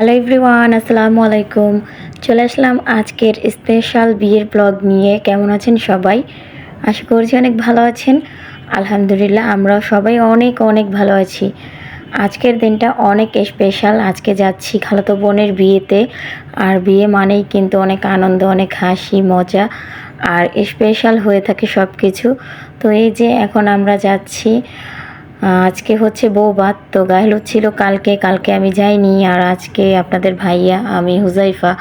Hello everyone, আসসালামু আলাইকুম। চলে আসলাম আজকের স্পেশাল বিয়ের ব্লগ নিয়ে। কেমন আছেন সবাই? আশা করছি অনেক ভালো আছেন। আলহামদুলিল্লাহ আমরাও সবাই অনেক অনেক ভালো আছি। আজকের দিনটা অনেক স্পেশাল। আজকে যাচ্ছি খালাতো বোনের বিয়েতে। আর বিয়ে মানেই কিন্তু অনেক আনন্দ, অনেক হাসি মজা আর স্পেশাল হয়ে থাকে সব কিছু। তো এই যে এখন আমরা যাচ্ছি। আজকে হচ্ছে বৌভাত, তো গায়ে ছিল কালকে আমি যাইনি। আর আজকে আপনাদের ভাইয়া, আমি, হুজাইফা,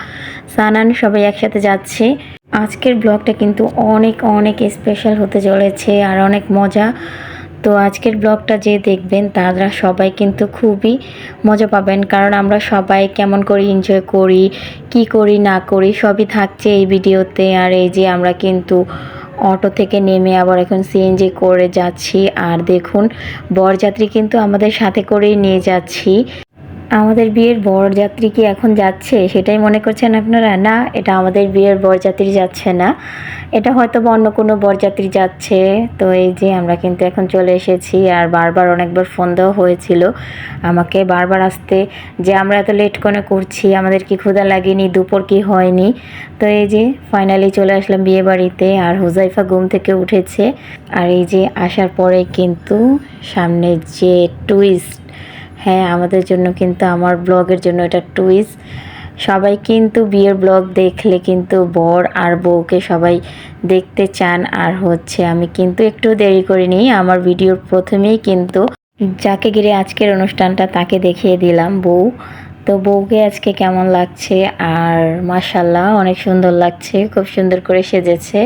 সানান সবাই একসাথে যাচ্ছি। আজকের ব্লগটা কিন্তু অনেক অনেক স্পেশাল হতে চলেছে আর অনেক মজা। তো আজকের ব্লগটা যে দেখবেন তারা সবাই কিন্তু খুবই মজা পাবেন, কারণ আমরা সবাই কেমন করে এনজয় করি, কি করি না করি সবই থাকছে এই ভিডিওতে। আর এই যে আমরা কিন্তু অটো থেকে নেমে আবার এখন সিএনজি করে যাচ্ছি। আর দেখুন বরযাত্রী কিন্তু আমাদের সাথে করেই নিয়ে যাচ্ছি। আমাদের বিয়ের বরযাত্রী কি এখন যাচ্ছে সেটাই মনে করছেন আপনারা? না, এটা আমাদের বিয়ের বরযাত্রী যাচ্ছে না, এটা হয়তো বা অন্য কোনো বরযাত্রী যাচ্ছে। তো এই যে আমরা কিন্তু এখন চলে এসেছি। আর বারবার অনেকবার ফোন দেওয়া হয়েছিল আমাকে বারবার আসতে, যে আমরা এত লেট করে করছি, আমাদের কি ক্ষুধা লাগেনি, দুপুর কি হয়নি। তো এই যে ফাইনালি চলে আসলাম বিয়ে বাড়িতে। আর হুজাইফা ঘুম থেকে উঠেছে। আর এই যে আসার পরে কিন্তু সামনে যে টুইস্ট, হ্যাঁ আমাদের জন্য কিন্তু, আমার ব্লগের জন্য এটা টুইস্ট। সবাই কিন্তু বিয়ের ব্লগ দেখলে কিন্তু বর আর বউকে সবাই দেখতে চান। আর হচ্ছে আমি কিন্তু একটু দেরি করিনি, আমার ভিডিওর প্রথমেই কিন্তু যাকে ঘিরে আজকের অনুষ্ঠানটা তাকে দেখিয়ে দিলাম, বউ। তো বউকে আজকে কেমন লাগছে? আর মাশাল্লাহ অনেক সুন্দর লাগছে, খুব সুন্দর করে সেজেছে।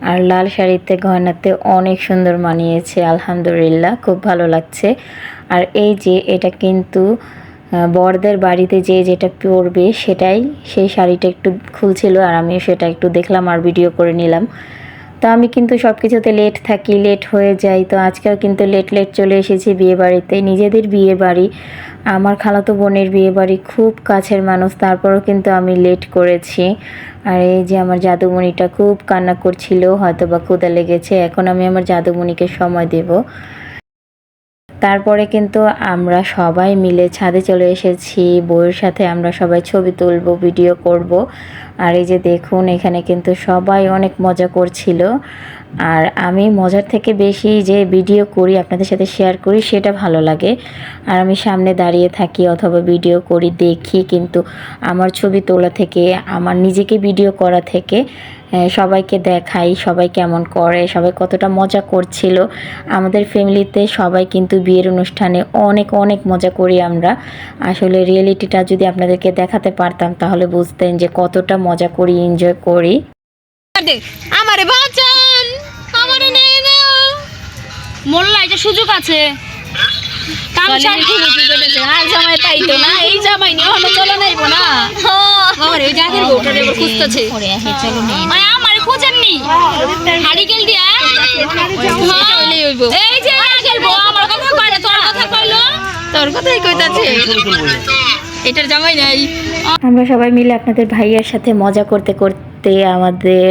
আর লাল শাড়িতে গয়নাতে অনেক সুন্দর মানিয়েছে, আলহামদুলিল্লাহ খুব ভালো লাগছে। আর এই যে এটা কিন্তু বরদের বাড়িতে যে যেটা পরবে সেটাই, সেই শাড়িটা একটু খুলছিল আর আমি সেটা একটু দেখলাম আর ভিডিও করে নিলাম। তো আমি কিন্তু সব কিছুতে লেট থাকি, লেট হয়ে যাই। তো আজকেও কিন্তু লেট চলে এসেছি বিয়ে বাড়িতে, নিজেদের বিয়ে বাড়ি, আমার খালাতো বোনের বিয়ে বাড়ি, খুব কাছের মানুষ, তারপরও কিন্তু আমি লেট করেছি। আর এই যে আমার জাদুমণিটা খুব কান্না করছিল, হয়তো বা ক্ষুধা লেগেছে, এখন আমি আমার জাদুমণিকে সময় দেব। তারপরে কিন্তু আমরা সবাই মিলে ছাদে চলে এসেছি, বউয়ের সাথে আমরা সবাই ছবি তুলব, ভিডিও করব। আর এই যে দেখুন এখানে কিন্তু সবাই অনেক মজা করছিল। আর আমি মজার থেকে বেশি যে ভিডিও করি, আপনাদের সাথে শেয়ার করি, সেটা ভালো লাগে। আর আমি সামনে দাঁড়িয়ে থাকি অথবা ভিডিও করি, দেখি কিন্তু আমার ছবি তোলা থেকে, আমার নিজেকে ভিডিও করা থেকে সবাইকে দেখাই সবাই কেমন করে, সবাই কতটা মজা করছিল। আমাদের ফ্যামিলিতে সবাই কিন্তু বিয়ের অনুষ্ঠানে অনেক অনেক মজা করি আমরা। আসলে রিয়েলিটিটা যদি আপনাদেরকে দেখাতে পারতাম তাহলে বুঝতেন যে কতটা মজা করি, এনজয় করি। আমারে বাঁচান, আমারে নেই না, মোল্লা এটা সুযোগ আছে। কামসার কি করেছে আর জামাই পাইতো না, এই জামাই নিয়ে হলো চলো নাইবো না। আমারে ওই জাগের বউটা দেব খুঁজতেছে, ওরে হে চলো নেই না, আমারে খুঁজেননি হাড়িকেল দিয়া। এই যে জাগের বউ আমার কথা কইলো, তোর কথা কইলো, তোর কথাই কইতাছে, এটার জামাই নাই। আমরা সবাই মিলে আপনাদের ভাইয়ার সাথে মজা করতে করতে আমাদের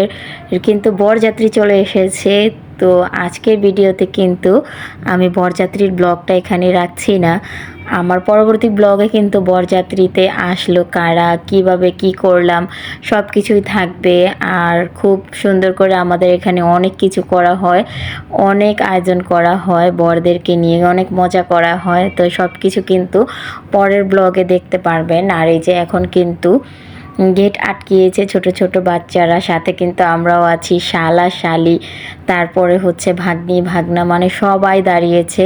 কিন্তু বরযাত্রী চলে এসেছে। তো আজকের ভিডিওতে কিন্তু আমি বরযাত্রীর ব্লগটা এখানে রাখছি না, আমার পরবর্তী ব্লগে কিন্তু বরযাত্রীতে আসলো কারা, কিভাবে কি করলাম সব কিছুই থাকবে। আর খুব সুন্দর করে আমাদের এখানে অনেক কিছু করা হয়, অনেক আয়োজন করা হয়, বরদেরকে নিয়ে অনেক মজা করা হয়। তো সব কিছু কিন্তু পরের ব্লগে দেখতে পারবেন। আর এই যে এখন কিন্তু গেট আটকিয়েছে ছোট ছোট বাচ্চারা, সাথে কিন্তু আমরাও আছি, শালা শালি, তারপরে হচ্ছে ভাগ্নি ভাগনা, মানে সবাই দাঁড়িয়েছে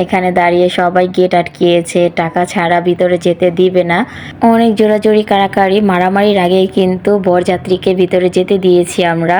এখানে, দাঁড়িয়ে সবাই গেট আটকিয়েছে, টাকা ছাড়া ভিতরে যেতে দিবে না। অনেক জোরাজোরি কাড়াকাড়ি মারামারির আগেই কিন্তু বরযাত্রীকে ভিতরে যেতে দিয়েছি আমরা।